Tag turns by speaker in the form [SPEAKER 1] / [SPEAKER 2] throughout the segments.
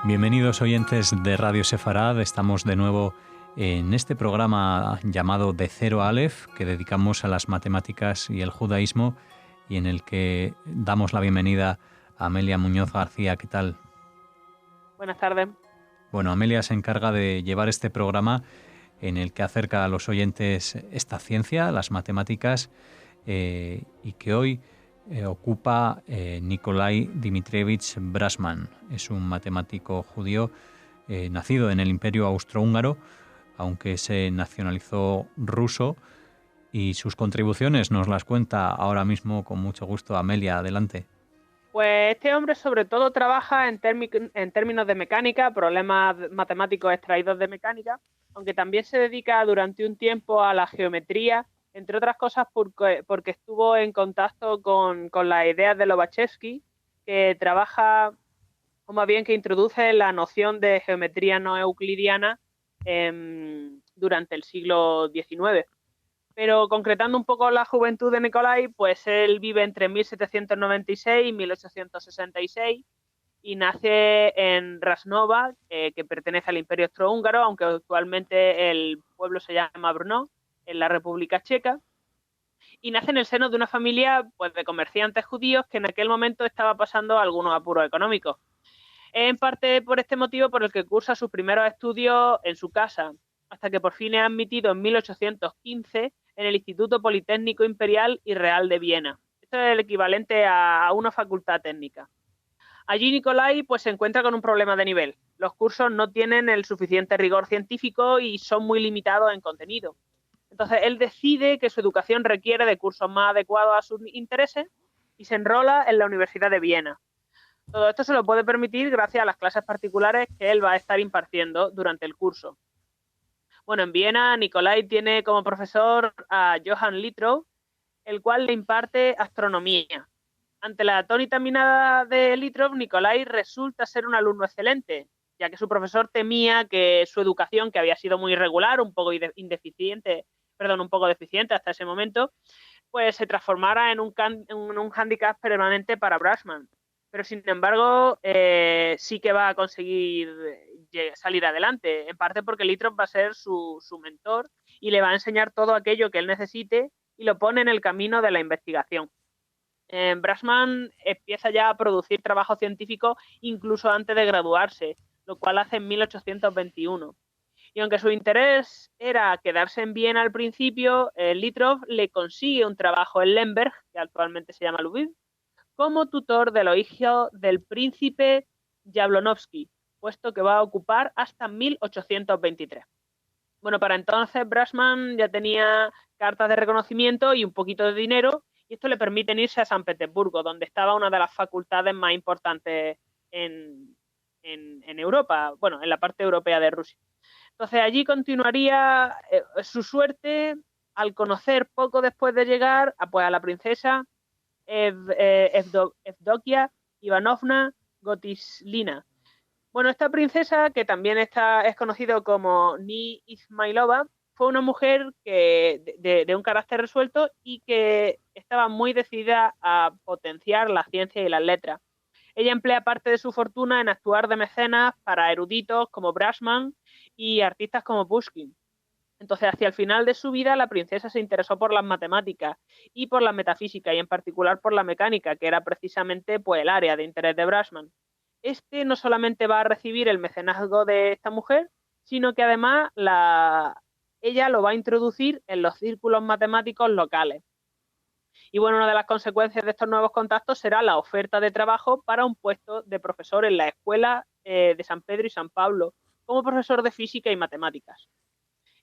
[SPEAKER 1] Bienvenidos oyentes de Radio Sefarad, estamos de nuevo en este programa llamado De Cero a Aleph, que dedicamos a las matemáticas y el judaísmo y en el que damos la bienvenida a Amelia Muñoz García. ¿Qué tal?
[SPEAKER 2] Buenas tardes.
[SPEAKER 1] Bueno, Amelia se encarga de llevar este programa en el que acerca a los oyentes esta ciencia, las matemáticas, y que hoy ocupa Nikolai Dmitrievich Brasman. Es un matemático judío nacido en el Imperio Austrohúngaro, aunque se nacionalizó ruso, y sus contribuciones nos las cuenta ahora mismo con mucho gusto Amelia. Adelante.
[SPEAKER 2] Pues este hombre sobre todo trabaja en términos de mecánica, problemas matemáticos extraídos de mecánica, aunque también se dedica durante un tiempo a la geometría, entre otras cosas porque estuvo en contacto con las ideas de Lobachevsky, que trabaja, o más bien que introduce la noción de geometría no euclidiana durante el siglo XIX. Pero concretando un poco la juventud de Nikolai, pues él vive entre 1796 y 1866 y nace en Rasnova, que pertenece al Imperio Austrohúngaro, aunque actualmente el pueblo se llama Brno, en la República Checa. Y nace en el seno de una familia pues, de comerciantes judíos que en aquel momento estaba pasando algunos apuros económicos. En parte por este motivo por el que cursa sus primeros estudios en su casa, hasta que por fin es admitido en 1815 en el Instituto Politécnico Imperial y Real de Viena. Esto es el equivalente a una facultad técnica. Allí Nikolai pues, se encuentra con un problema de nivel. Los cursos no tienen el suficiente rigor científico y son muy limitados en contenido. Entonces él decide que su educación requiere de cursos más adecuados a sus intereses y se enrola en la Universidad de Viena. Todo esto se lo puede permitir gracias a las clases particulares que él va a estar impartiendo durante el curso. Bueno, en Viena, Nikolai tiene como profesor a Johann Littrow, el cual le imparte astronomía. Ante la atónita mirada de Littrow, Nikolai resulta ser un alumno excelente, ya que su profesor temía que su educación, que había sido muy irregular, un poco deficiente hasta ese momento, pues se transformara en un hándicap permanente para Brasman. Pero sin embargo, sí que va a conseguir salir adelante, en parte porque Littrow va a ser su mentor y le va a enseñar todo aquello que él necesite y lo pone en el camino de la investigación. Brasman empieza ya a producir trabajo científico incluso antes de graduarse, lo cual hace en 1821. Y aunque su interés era quedarse en Viena al principio, Littrow le consigue un trabajo en Lemberg, que actualmente se llama Lviv, como tutor de los hijos del príncipe Jablonowski, puesto que va a ocupar hasta 1823. Bueno, para entonces Brasman ya tenía cartas de reconocimiento y un poquito de dinero, y esto le permite irse a San Petersburgo, donde estaba una de las facultades más importantes en Europa, bueno, en la parte europea de Rusia. Entonces allí continuaría su suerte al conocer poco después de llegar a la princesa Evdokia Ivanovna Gotislina. Bueno, esta princesa, que también es conocida como Ni Izmailova, fue una mujer de un carácter resuelto y que estaba muy decidida a potenciar la ciencia y las letras. Ella emplea parte de su fortuna en actuar de mecenas para eruditos como Brasman y artistas como Pushkin. Entonces, hacia el final de su vida, la princesa se interesó por las matemáticas y por la metafísica, y en particular por la mecánica, que era precisamente pues, el área de interés de Brasman. Este no solamente va a recibir el mecenazgo de esta mujer, sino que además ella lo va a introducir en los círculos matemáticos locales. Y bueno, una de las consecuencias de estos nuevos contactos será la oferta de trabajo para un puesto de profesor en la escuela de San Pedro y San Pablo, como profesor de física y matemáticas.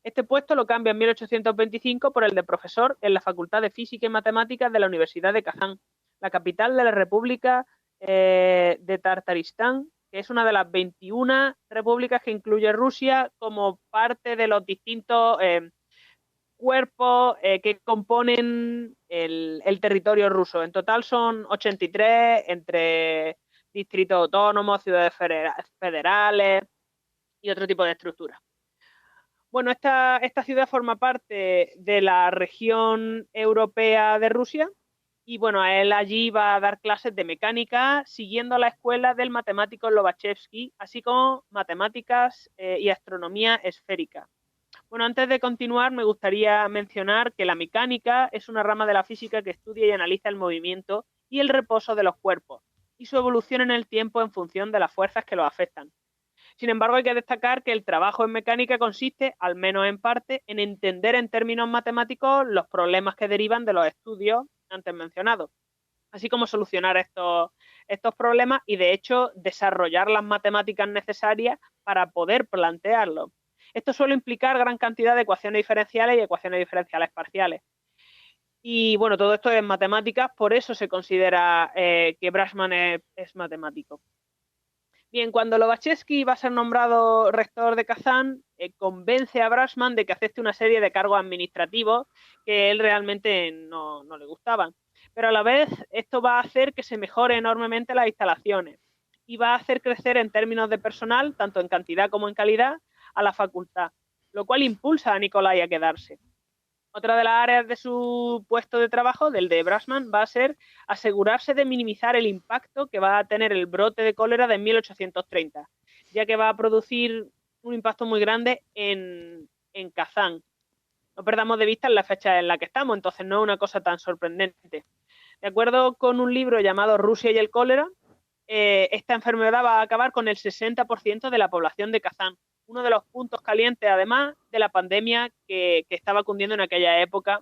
[SPEAKER 2] Este puesto lo cambia en 1825 por el de profesor en la Facultad de Física y Matemáticas de la Universidad de Kazán, la capital de la República de Tartaristán, que es una de las 21 repúblicas que incluye Rusia como parte de los distintos cuerpos que componen el territorio ruso. En total son 83 entre distritos autónomos, ciudades federales y otro tipo de estructuras. Bueno, esta ciudad forma parte de la región europea de Rusia Y bueno, él allí va a dar clases de mecánica siguiendo la escuela del matemático Lobachevsky, así como matemáticas y astronomía esférica. Bueno, antes de continuar, me gustaría mencionar que la mecánica es una rama de la física que estudia y analiza el movimiento y el reposo de los cuerpos y su evolución en el tiempo en función de las fuerzas que los afectan. Sin embargo, hay que destacar que el trabajo en mecánica consiste, al menos en parte, en entender en términos matemáticos los problemas que derivan de los estudios antes mencionados, así como solucionar estos problemas y, de hecho, desarrollar las matemáticas necesarias para poder plantearlos. Esto suele implicar gran cantidad de ecuaciones diferenciales y ecuaciones diferenciales parciales. Y bueno, todo esto es matemáticas, por eso se considera que Brashman es matemático. Bien, cuando Lobachevsky va a ser nombrado rector de Kazán, convence a Brashman de que acepte una serie de cargos administrativos que él realmente no le gustaban. Pero a la vez esto va a hacer que se mejore enormemente las instalaciones y va a hacer crecer en términos de personal, tanto en cantidad como en calidad, a la facultad, lo cual impulsa a Nicolai a quedarse. Otra de las áreas de su puesto de trabajo, del de Brashman, va a ser asegurarse de minimizar el impacto que va a tener el brote de cólera de 1830, ya que va a producir un impacto muy grande en Kazán. No perdamos de vista la fecha en la que estamos, entonces no es una cosa tan sorprendente. De acuerdo con un libro llamado Rusia y el cólera, esta enfermedad va a acabar con el 60% de la población de Kazán, uno de los puntos calientes, además de la pandemia que estaba cundiendo en aquella época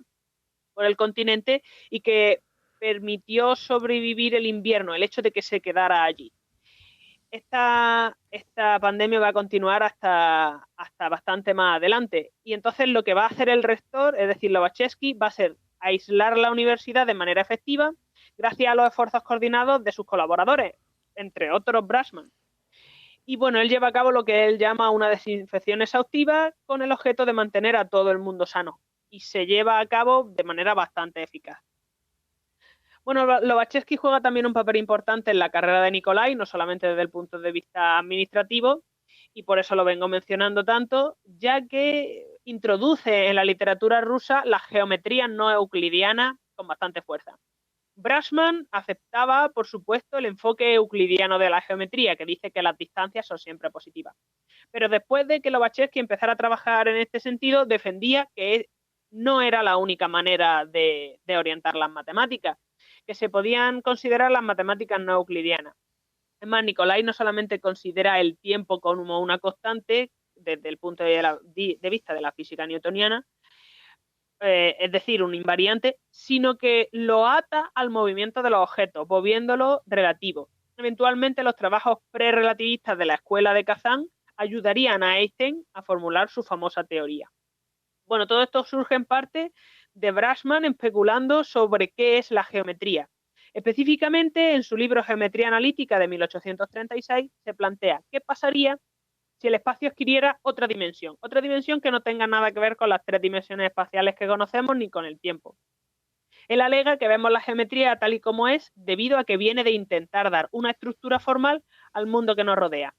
[SPEAKER 2] por el continente y que permitió sobrevivir el invierno, el hecho de que se quedara allí. Esta pandemia va a continuar hasta bastante más adelante. Y entonces lo que va a hacer el rector, es decir, Lobachevsky, va a ser aislar la universidad de manera efectiva gracias a los esfuerzos coordinados de sus colaboradores, entre otros Brashman. Y bueno, él lleva a cabo lo que él llama una desinfección exhaustiva con el objeto de mantener a todo el mundo sano. Y se lleva a cabo de manera bastante eficaz. Bueno, Lobachevsky juega también un papel importante en la carrera de Nicolai, no solamente desde el punto de vista administrativo, y por eso lo vengo mencionando tanto, ya que introduce en la literatura rusa la geometría no euclidiana con bastante fuerza. Brashman aceptaba, por supuesto, el enfoque euclidiano de la geometría, que dice que las distancias son siempre positivas. Pero después de que Lobachevsky empezara a trabajar en este sentido, defendía que no era la única manera de orientar las matemáticas, que se podían considerar las matemáticas no euclidianas. Es más, Nicolai no solamente considera el tiempo como una constante desde el punto de vista de la física newtoniana, es decir, un invariante, sino que lo ata al movimiento de los objetos, volviéndolo relativo. Eventualmente, los trabajos prerelativistas de la escuela de Kazán ayudarían a Einstein a formular su famosa teoría. Bueno, todo esto surge en parte de Brashman especulando sobre qué es la geometría. Específicamente, en su libro Geometría Analítica de 1836, se plantea qué pasaría si el espacio adquiriera otra dimensión que no tenga nada que ver con las 3 dimensiones espaciales que conocemos ni con el tiempo. Él alega que vemos la geometría tal y como es debido a que viene de intentar dar una estructura formal al mundo que nos rodea,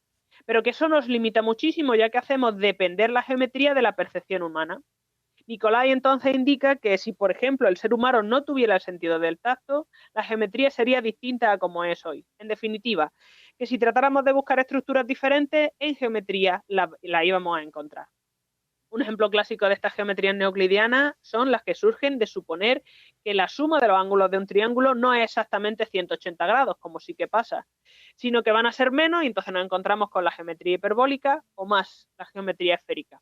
[SPEAKER 2] pero que eso nos limita muchísimo ya que hacemos depender la geometría de la percepción humana. Nicolai entonces indica que si, por ejemplo, el ser humano no tuviera el sentido del tacto, la geometría sería distinta a como es hoy. En definitiva, que si tratáramos de buscar estructuras diferentes, en geometría la íbamos a encontrar. Un ejemplo clásico de estas geometrías neoclidianas son las que surgen de suponer que la suma de los ángulos de un triángulo no es exactamente 180 grados, como sí que pasa, sino que van a ser menos y entonces nos encontramos con la geometría hiperbólica o más, la geometría esférica.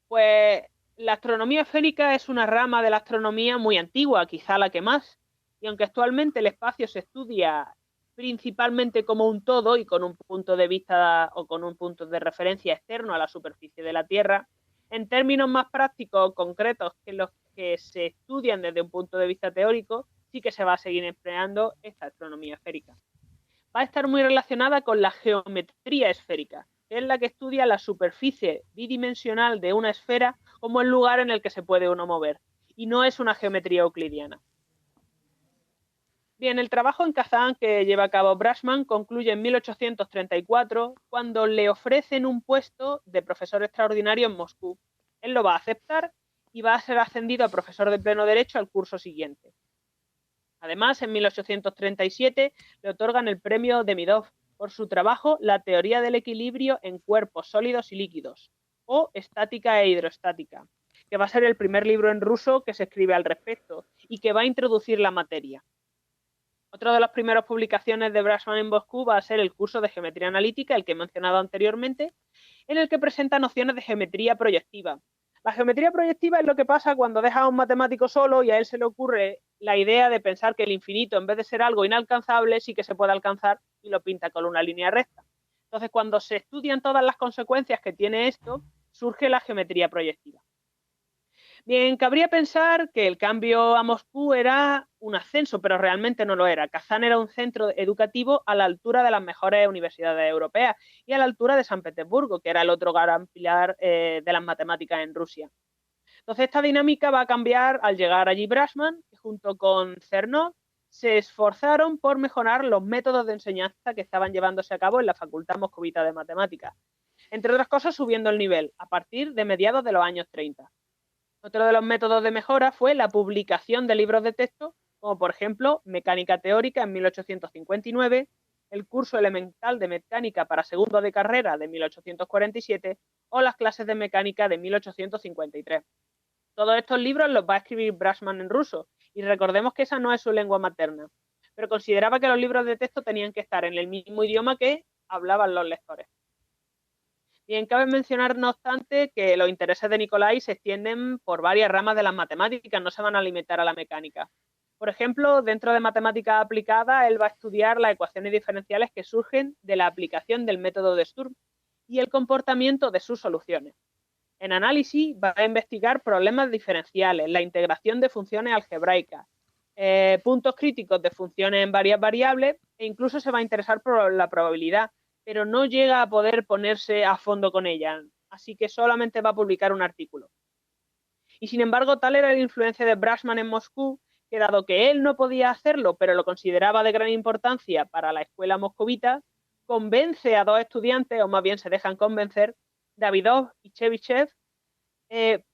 [SPEAKER 2] Pues la astronomía esférica es una rama de la astronomía muy antigua, quizá la que más, y aunque actualmente el espacio se estudia principalmente como un todo y con un punto de vista o con un punto de referencia externo a la superficie de la Tierra, en términos más prácticos o concretos que los que se estudian desde un punto de vista teórico, sí que se va a seguir empleando esta astronomía esférica. Va a estar muy relacionada con la geometría esférica, que es la que estudia la superficie bidimensional de una esfera como el lugar en el que se puede uno mover, y no es una geometría euclidiana. Bien, el trabajo en Kazán que lleva a cabo Brashman concluye en 1834, cuando le ofrecen un puesto de profesor extraordinario en Moscú. Él lo va a aceptar y va a ser ascendido a profesor de pleno derecho al curso siguiente. Además, en 1837 le otorgan el premio Demidov por su trabajo La teoría del equilibrio en cuerpos sólidos y líquidos, o Estática e hidrostática, que va a ser el primer libro en ruso que se escribe al respecto y que va a introducir la materia. Otra de las primeras publicaciones de Brashman en Moscú va a ser el curso de geometría analítica, el que he mencionado anteriormente, en el que presenta nociones de geometría proyectiva. La geometría proyectiva es lo que pasa cuando dejas a un matemático solo y a él se le ocurre la idea de pensar que el infinito, en vez de ser algo inalcanzable, sí que se puede alcanzar y lo pinta con una línea recta. Entonces, cuando se estudian todas las consecuencias que tiene esto, surge la geometría proyectiva. Bien, cabría pensar que el cambio a Moscú era un ascenso, pero realmente no lo era. Kazán era un centro educativo a la altura de las mejores universidades europeas y a la altura de San Petersburgo, que era el otro gran pilar de las matemáticas en Rusia. Entonces, esta dinámica va a cambiar al llegar allí Brashman, que junto con Cernov se esforzaron por mejorar los métodos de enseñanza que estaban llevándose a cabo en la Facultad Moscovita de Matemáticas. Entre otras cosas, subiendo el nivel a partir de mediados de los años 30. Otro de los métodos de mejora fue la publicación de libros de texto, como por ejemplo Mecánica Teórica en 1859, el curso elemental de mecánica para segundo de carrera de 1847 o las clases de mecánica de 1853. Todos estos libros los va a escribir Brashman en ruso, y recordemos que esa no es su lengua materna, pero consideraba que los libros de texto tenían que estar en el mismo idioma que hablaban los lectores. Bien, cabe mencionar, no obstante, que los intereses de Nicolai se extienden por varias ramas de las matemáticas, no se van a limitar a la mecánica. Por ejemplo, dentro de matemáticas aplicadas, él va a estudiar las ecuaciones diferenciales que surgen de la aplicación del método de Sturm y el comportamiento de sus soluciones. En análisis va a investigar problemas diferenciales, la integración de funciones algebraicas, puntos críticos de funciones en varias variables e incluso se va a interesar por la probabilidad, pero no llega a poder ponerse a fondo con ella, así que solamente va a publicar un artículo. Y sin embargo, tal era la influencia de Brashman en Moscú, que dado que él no podía hacerlo, pero lo consideraba de gran importancia para la escuela moscovita, convence a dos estudiantes, o más bien se dejan convencer, Davidov y Chebyshev,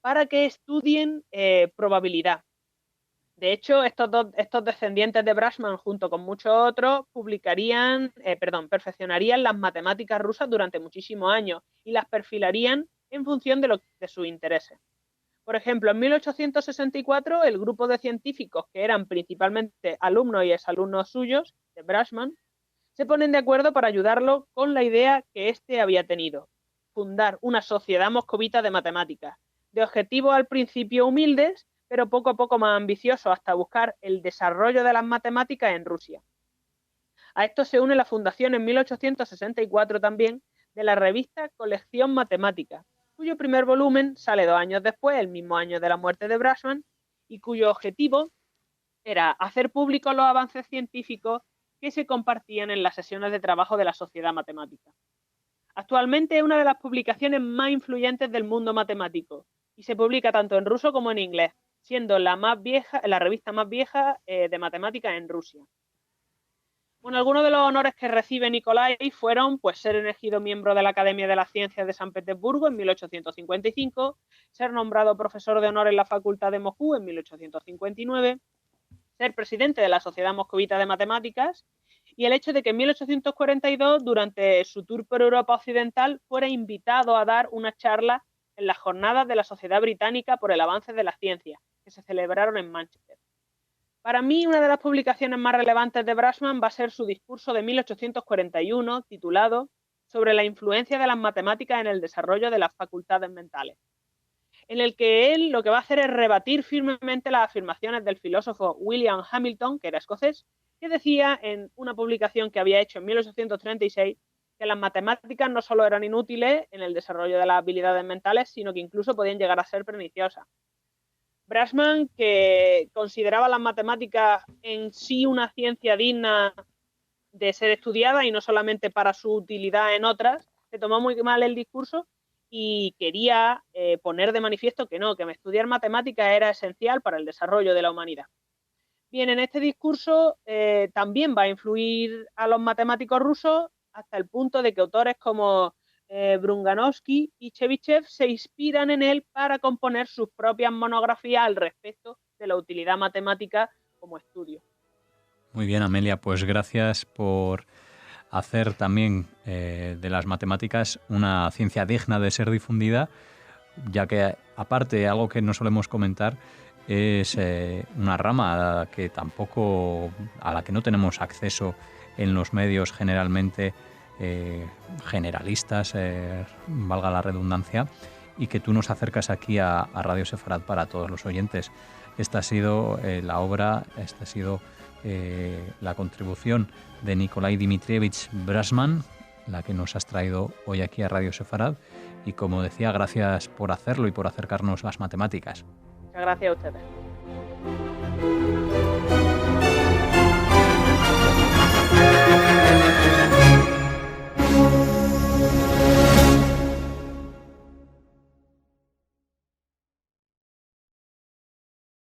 [SPEAKER 2] para que estudien probabilidad. De hecho, estos descendientes de Brashman, junto con muchos otros, perfeccionarían las matemáticas rusas durante muchísimos años y las perfilarían en función de sus intereses. Por ejemplo, en 1864, el grupo de científicos, que eran principalmente alumnos y exalumnos suyos, de Brashman, se ponen de acuerdo para ayudarlo con la idea que éste había tenido: fundar una sociedad moscovita de matemáticas, de objetivos al principio humildes, pero poco a poco más ambiciosos, hasta buscar el desarrollo de las matemáticas en Rusia. A esto se une la fundación en 1864 también de la revista Colección Matemática, cuyo primer volumen sale 2 años después, el mismo año de la muerte de Brashman, y cuyo objetivo era hacer públicos los avances científicos que se compartían en las sesiones de trabajo de la Sociedad Matemática. Actualmente es una de las publicaciones más influyentes del mundo matemático y se publica tanto en ruso como en inglés, siendo la revista más vieja de matemáticas en Rusia. Bueno, algunos de los honores que recibe Nicolai fueron pues ser elegido miembro de la Academia de las Ciencias de San Petersburgo en 1855, ser nombrado profesor de honor en la Facultad de Moscú en 1859, ser presidente de la Sociedad Moscovita de Matemáticas, y el hecho de que en 1842, durante su tour por Europa Occidental, fuera invitado a dar una charla en las jornadas de la Sociedad Británica por el avance de la ciencia, que se celebraron en Manchester. Para mí, una de las publicaciones más relevantes de Brashman va a ser su discurso de 1841, titulado Sobre la influencia de las matemáticas en el desarrollo de las facultades mentales, en el que él lo que va a hacer es rebatir firmemente las afirmaciones del filósofo William Hamilton, que era escocés, que decía en una publicación que había hecho en 1836 que las matemáticas no solo eran inútiles en el desarrollo de las habilidades mentales, sino que incluso podían llegar a ser perniciosas. Brashman, que consideraba las matemáticas en sí una ciencia digna de ser estudiada y no solamente para su utilidad en otras, se tomó muy mal el discurso y quería poner de manifiesto que no, que estudiar matemáticas era esencial para el desarrollo de la humanidad. Bien, en este discurso también va a influir a los matemáticos rusos hasta el punto de que autores como Brunganovsky y Chebyshev se inspiran en él para componer sus propias monografías al respecto de la utilidad matemática como estudio.
[SPEAKER 1] Muy bien, Amelia, pues gracias por hacer también de las matemáticas una ciencia digna de ser difundida, ya que aparte algo que no solemos comentar es una rama a la que no tenemos acceso en los medios generalmente generalistas, valga la redundancia, y que tú nos acercas aquí a Radio Sefarad para todos los oyentes. Esta ha sido la contribución de Nikolai Dmitrievich Brasman, la que nos has traído hoy aquí a Radio Sefarad. Y como decía, gracias por hacerlo y por acercarnos las matemáticas.
[SPEAKER 2] Muchas gracias a ustedes.